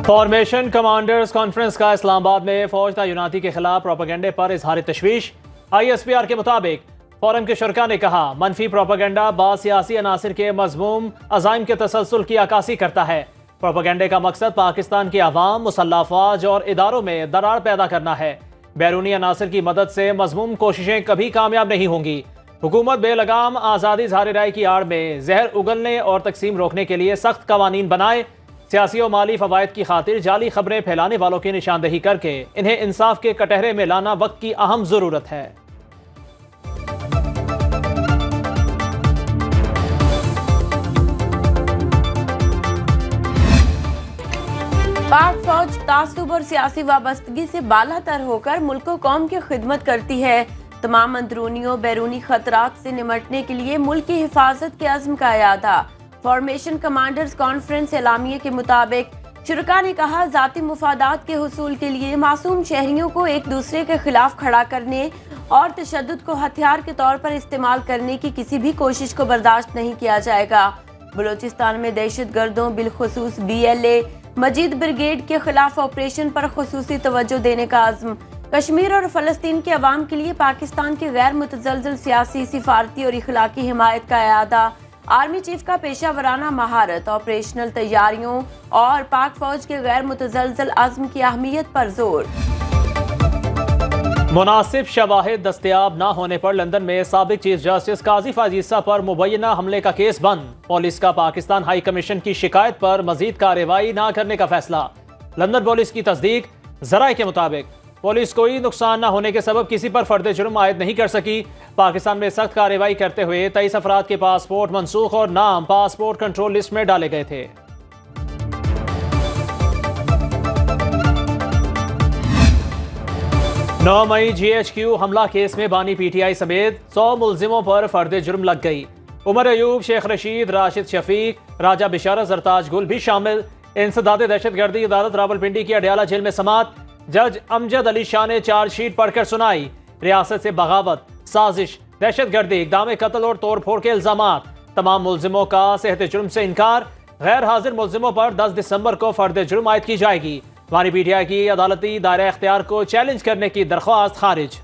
Formation commanders conference का इस्लामाबाद में फौज तैनाती के खिलाफ प्रोपेगेंडे पर इजहार तशवीश। ISPR के मुताबिक फोरम के शुरका ने कहा, मनफी प्रोपेगेंडा बाद सियासी अनासर के मज़मूम अज़ाइम के तसलसल की अक्कासी करता है। प्रोपेगेंडे का मकसद पाकिस्तान की आवाम, मुसल्लह अफवाज और इदारों में दरार पैदा करना है। बैरूनी अनासर की मदद से मज़मूम कोशिशें कभी कामयाब नहीं होंगी। हुकूमत बेलगाम आज़ादी इज़हार राय की आड़ में जहर उगलने और तकसीम रोकने के लिए सख्त कवानीन बनाए। सियासी और माली फवायद की खातिर जाली खबरें फैलाने वालों की निशानदेही करके इन्हें इंसाफ के कटहरे में लाना वक्त की अहम जरूरत है। पाक फौज तासुब और सियासी वाबस्तगी से बालातर होकर मुल्क व कौम की खिदमत करती है। तमाम अंदरूनी और बैरूनी खतरात से निमटने के लिए मुल्क की हिफाजत के अज़्म का यादा। फॉर्मेशन कमांडर्स कॉन्फ्रेंस एलामिये के मुताबिक शुरका ने कहा, जाती मुफादात के हुसूल के लिए मासूम शहरियों को एक दूसरे के खिलाफ खड़ा करने और तशद्दुद को हथियार के तौर पर इस्तेमाल करने की किसी भी कोशिश को बर्दाश्त नहीं किया जाएगा। बलूचिस्तान में दहशत गर्दों बिलखुसूस BLA मजीद ब्रिगेड के खिलाफ ऑपरेशन पर खुसूसी तवज्जो देने का अज़्म। कश्मीर और फलस्तीन के अवाम के लिए पाकिस्तान की गैर मुतज़लज़ल सियासी, सिफारती और इखलाकी हिमायत का यादा। आर्मी चीफ का पेशा वराना महारत, ऑपरेशनल तैयारियों और पाक फौज के गैर मुतज़लज़ल अज़्म की अहमियत पर जोर। मुनासिब शवाहिद दस्तयाब न होने पर लंदन में साबिक चीफ जस्टिस काजी फाजीसा पर मुबैना हमले का केस बंद। पुलिस का पाकिस्तान हाई कमीशन की शिकायत पर मजीद कार्रवाई न करने का फैसला। लंदन पुलिस की तस्दीक। जराए के मुताबिक पुलिस कोई नुकसान न होने के सबब किसी पर फर्द जुर्म आयद नहीं कर सकी। पाकिस्तान में सख्त कार्रवाई करते हुए 23 अफराद के पासपोर्ट मनसूख और नाम पासपोर्ट कंट्रोल लिस्ट में डाले गए थे। 9 मई GHQ हमला केस में बानी PTI समेत 100 मुलजिमों पर फर्द जुर्म लग गई। उमर अयूब, शेख रशीद, राशिद शफीक, राजा बिशारत, जरताज गुल भी शामिल। इंसदाद दहशतगर्दी अदालत रावलपिंडी की अडयाला जेल में समात। जज अमजद अली शाह ने चार्जशीट पढ़कर सुनाई। रियासत से बगावत, साजिश, दहशतगर्दी, इक़दाम कत्ल और तोड़फोड़ के इल्जामात। तमाम मुलजिमों का सेहत जुर्म से इनकार। गैर हाजिर मुलजिमों पर 10 दिसंबर को फर्द जुर्म आयद की जाएगी। बानी PTI की अदालती दायरा इख्तियार को चैलेंज करने की दरख्वास्त खारिज।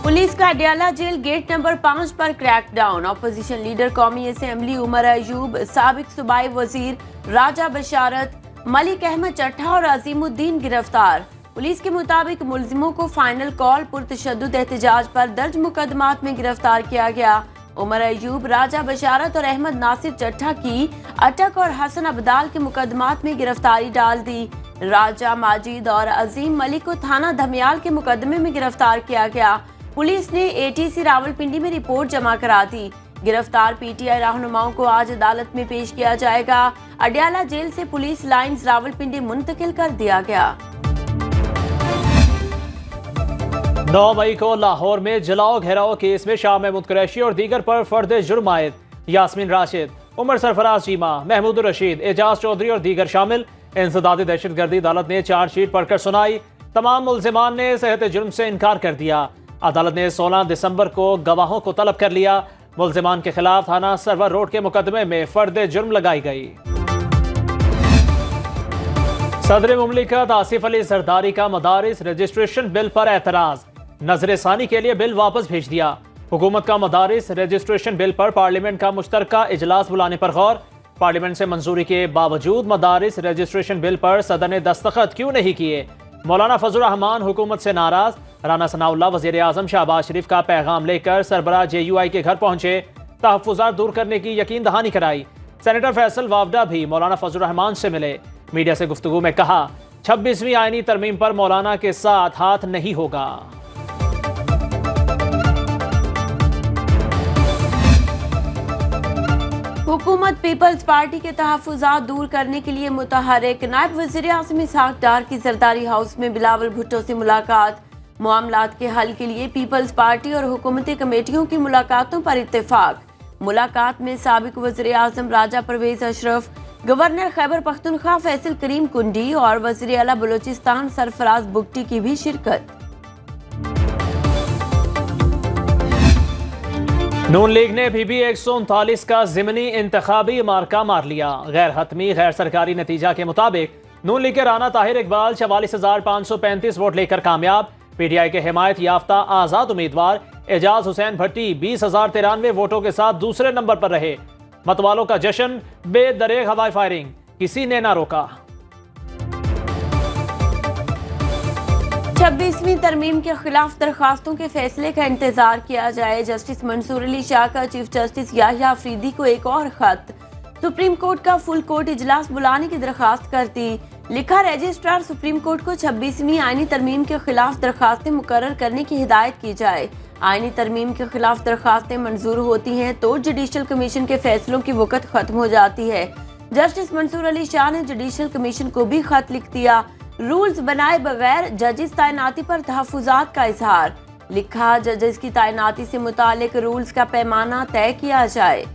पुलिस का अडयाला जेल गेट नंबर 5 पर क्रैकडाउन। अपोजिशन लीडर कौमी असेंबली उमर अयूब, साबिक सूबाई वजीर राजा बशारत, मलिक अहमद चट्ठा और अजीमुद्दीन गिरफ्तार। पुलिस के मुताबिक मुलजिमों को फाइनल कॉल पुरतशद्दुद एहतजाज पर दर्ज मुकदमात में गिरफ्तार किया गया। उमर अयूब, राजा बशारत और अहमद नासिर चट्ठा की अटक और हसन अब्दाल के मुकदमात में गिरफ्तारी डाल दी। राजा माजिद और अजीम मलिक को थाना धमियाल के मुकदमे में गिरफ्तार किया गया। पुलिस ने ATC रावलपिंडी में रिपोर्ट जमा करा दी। गिरफ्तार PTI रहनुमाओं को आज अदालत में पेश किया जाएगा। अडयाला जेल से पुलिस लाइंस रावलपिंडी मुंतकिल कर दिया गया। 9 मई को लाहौर में जलाओ घेराव केस में शाह महमूद कुरैशी और दीगर पर फर्द जुर्म आयद। यास्मीन राशिद, उमर सरफराज चीमा, महमूद रशीद, एजाज चौधरी और दीगर शामिल। इंसदादी दहशतगर्दी अदालत ने चार्जशीट पढ़कर सुनाई। तमाम मुलजिमान ने सेहत जुर्म से इनकार कर दिया। अदालत ने 16 दिसंबर को गवाहों को तलब कर लिया। मुलजिमान के खिलाफ थाना सरवर रोड के मुकदमे में फर्द जुर्म लगाई गई। सदर मुमलिकत आसिफ अली जरदारी का मदारिस रजिस्ट्रेशन बिल पर एतराज। नजरसानी के लिए बिल वापस भेज दिया। हुकूमत का मदारिस रजिस्ट्रेशन बिल पर पार्लियामेंट का मुश्तरका इजलास बुलाने पर गौर। पार्लियामेंट से मंजूरी के बावजूद मदारिस रजिस्ट्रेशन बिल पर सदर ने दस्तखत क्यों नहीं किए। मौलाना फजल रहमान हुकूमत से नाराज। राना सनाउल्लाह वज़ीर आज़म शहबाज शरीफ का पैगाम लेकर सरबराह JUI के घर पहुंचे। तहफ़्फ़ुज़ात दूर करने की यकीन दहानी कराई। सेनेटर फैसल वावडा भी मौलाना फजल रहमान से मिले। मीडिया से गुफ्तगू में कहा, 26वीं आईनी तरमीम पर मौलाना के साथ हाथ नहीं होगा। हुकूमत पीपल्स पार्टी के तहफ़्फ़ुज़ात दूर करने के लिए मुतहरिक। नायब वज़ीर आज़म इसहाक़ डार की जरदारी हाउस में बिलावल भुट्टो से मुलाकात। मामलात के हल के लिए पीपल्स पार्टी और हुकूमती कमेटियों की मुलाकातों पर इत्तेफाक। मुलाकात में साबिक वज़ीर आज़म राजा परवेज अशरफ, गवर्नर खैबर पख्तूनख्वा फैसल करीम कुंडी और वज़ीर आला बलूचिस्तान सरफराज बुगटी की भी शिरकत। नून लीग ने भी 139 का ज़िमनी इंतखाबी मार्का मार लिया। गैर हतमी गैर सरकारी नतीजा के मुताबिक नून लीग के राना ताहिर इकबाल 44,535 वोट लेकर कामयाब। पीटीआई के हिमायत याफ्ता आज़ाद उम्मीदवार एजाज हुसैन भट्टी 20,093 वोटों के साथ दूसरे नंबर पर रहे। मतवालों का जश्न, बेदरेग हवाई फायरिंग, किसी ने ना रोका। 26वीं तरमीम के खिलाफ दरखास्तों के फैसले का इंतजार किया जाए। जस्टिस मंसूर अली शाह का चीफ जस्टिस याहिया अफरीदी को एक और खत। सुप्रीम कोर्ट का फुल कोर्ट इजलास बुलाने की दरखास्त करती। लिखा, रजिस्ट्रार सुप्रीम कोर्ट को 26वीं आईनी तरमीम के खिलाफ दरखास्तें मुकर्रर करने की हिदायत की जाए। आईनी तरमीम के खिलाफ दरखास्तें मंजूर होती हैं तो जुडिशल कमीशन के फैसलों की वक़्त खत्म हो जाती है। जस्टिस मंसूर अली शाह ने जुडिशल कमीशन को भी खत लिख दिया। रूल्स बनाए बगैर जजेस तैनाती पर तहफुजात का इजहार। लिखा, जजेस की तैनाती से मुतालिक रूल्स का पैमाना तय किया जाए।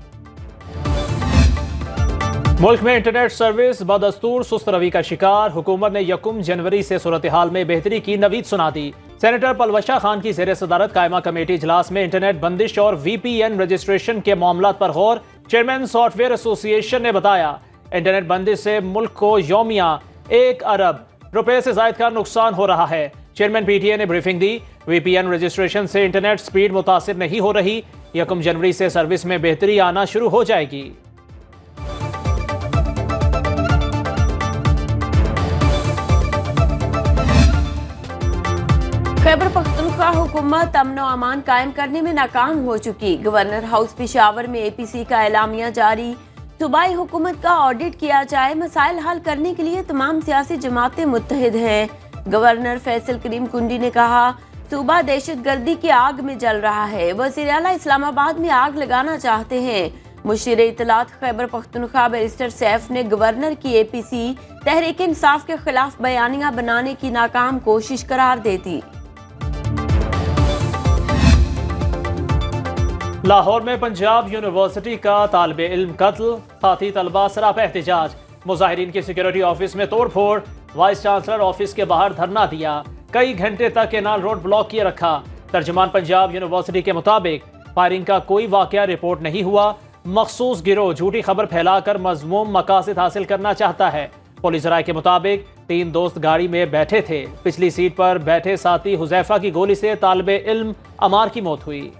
मुल्क में इंटरनेट सर्विस बदस्तूर सुस्त रवि का शिकार। हुकूमत ने 1 जनवरी से सूरत हाल में बेहतरी की नवीद सुना दी। सेनेटर पलवशा खान की ज़ेर सदारत कायमा कमेटी इजलास में इंटरनेट बंदिश और VPN रजिस्ट्रेशन के मामलात पर गौर। चेयरमैन सॉफ्टवेयर एसोसिएशन ने बताया, इंटरनेट बंदिश से मुल्क को यौमिया 1 अरब रुपए से जायद का नुकसान हो रहा है। चेयरमैन PTA ने ब्रीफिंग दी। VPN रजिस्ट्रेशन से इंटरनेट स्पीड मुतासिर नहीं हो रही। 1 जनवरी से सर्विस में बेहतरी आना शुरू हो जाएगी। खैबर पख्तूनख्वा हुकूमत अमन व अमान कायम करने में नाकाम हो चुकी। गवर्नर हाउस पेशावर में APC का एलामिया जारी। सूबाई हुकूमत का ऑडिट किया जाए। मसाइल हल करने के लिए तमाम सियासी जमातें मुत्तहिद हैं। गवर्नर फैसल करीम कुंडी ने कहा, सूबा दहशतगर्दी की आग में जल रहा है। वज़ीर आला इस्लामाबाद में आग लगाना चाहते हैं। मुशीर इत्तलात खैबर पख्तूनख्वा बैरिस्टर सैफ ने गवर्नर की APC तहरीक इंसाफ के खिलाफ बयानिया बनाने की नाकाम कोशिश करार दे दी। लाहौर में पंजाब यूनिवर्सिटी का तालिबे इल्म कत्ल, साथी तलबा सरापा एहतजाज। मुजाहिरीन की सिक्योरिटी ऑफिस में तोड़ फोड़। वाइस चांसलर ऑफिस के बाहर धरना दिया। कई घंटे तक केनाल रोड ब्लॉक किए रखा। तर्जुमान पंजाब यूनिवर्सिटी के मुताबिक फायरिंग का कोई वाकया रिपोर्ट नहीं हुआ। मखसूस गिरोह झूठी खबर फैलाकर मजमूम मकासद हासिल करना चाहता है। पुलिस राय के मुताबिक 3 दोस्त गाड़ी में बैठे थे। पिछली सीट पर बैठे साथी हुजैफा की गोली से तालिबे इल्म अमार की मौत हुई।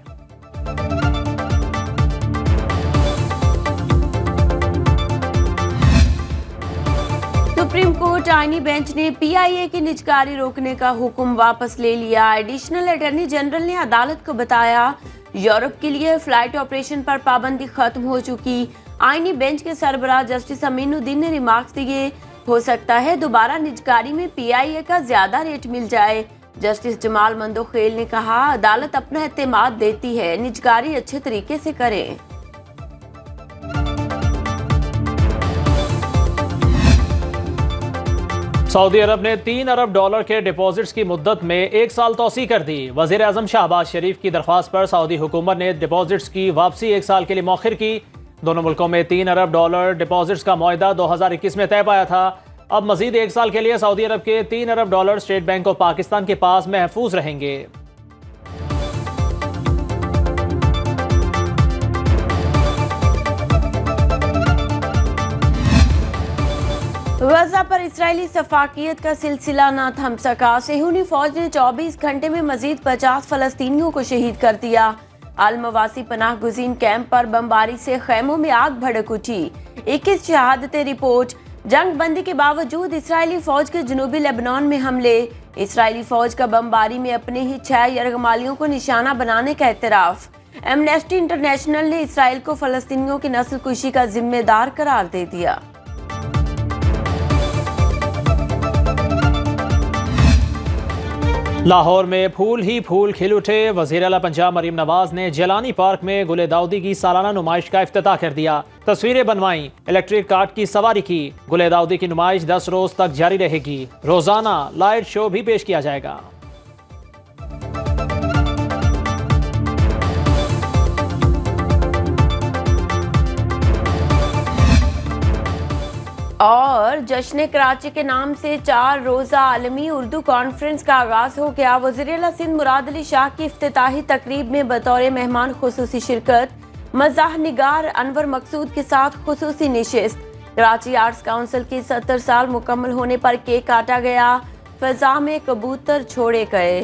सुप्रीम कोर्ट आईनी बेंच ने PIA की निजकारी रोकने का हुक्म वापस ले लिया। एडिशनल अटॉर्नी जनरल ने अदालत को बताया, यूरोप के लिए फ्लाइट ऑपरेशन पर पाबंदी खत्म हो चुकी। आईनी बेंच के सरबराह जस्टिस अमीनुद्दीन ने रिमार्क्स दिए, हो सकता है दोबारा निजकारी में PIA का ज्यादा रेट मिल जाए। जस्टिस जमाल मंदोखेल ने कहा, अदालत अपना एतमाद देती है, निजकारी अच्छे तरीके से करें। सऊदी अरब ने $3 अरब के डिपॉजिट्स की मुद्दत में 1 साल तौसी कर दी। वज़ीर आज़म शहबाज शरीफ की दरख्वास्त पर सऊदी हुकूमत ने डिपॉजिट्स की वापसी 1 साल के लिए मौखिर की। दोनों मुल्कों में $3 अरब डिपॉजिट्स का मुआहदा 2021 में तय पाया था। अब मजीद 1 साल के लिए सऊदी अरब के $3 अरब स्टेट बैंक ऑफ पाकिस्तान के पास महफूज रहेंगे। गजा पर इस्राएली सफाकियत का सिलसिला न थम सका। सेहूनी फौज ने 24 घंटे में मजीद 50 फलस्तीनियों को शहीद कर दिया। अल मवासी पनाह गुज़ीन कैंप पर बमबारी से खैमों में आग भड़क उठी। 21 शहादतें रिपोर्ट। जंग बंदी के बावजूद इसराइली फौज के जनूबी लेबनान में हमले। इसराइली फौज का बमबारी में अपने ही 6 यरगमालियों को निशाना बनाने का एतराफ। एमनेस्टी इंटरनेशनल ने इसराइल को फलस्तीनियों की नस्ल कुशी का जिम्मेदार करार दे दिया। लाहौर में फूल ही फूल खिल उठे। वज़ीर आला पंजाब मरीम नवाज ने जलानी पार्क में गुले दाऊदी की सालाना नुमाइश का इफ्तिताह कर दिया। तस्वीरें बनवाई, इलेक्ट्रिक कार्ट की सवारी की। गुले दाऊदी की नुमाइश 10 रोज तक जारी रहेगी। रोजाना लाइट शो भी पेश किया जाएगा। और जश्न कराची के नाम से 4 रोज़ा आलमी उर्दू कॉन्फ्रेंस का आगाज हो गया। वज़ीर-ए-आला सिंध मुराद अली शाह की इफ्तिताही तकरीब में बतौर मेहमान खुसूसी शिरकत, मज़ाह निगार अनवर मकसूद के साथ खुसूसी निशिस्त। कराची आर्ट्स काउंसिल की 70 साल मुकम्मल होने पर केक काटा गया। फ़ज़ा में कबूतर छोड़े गए।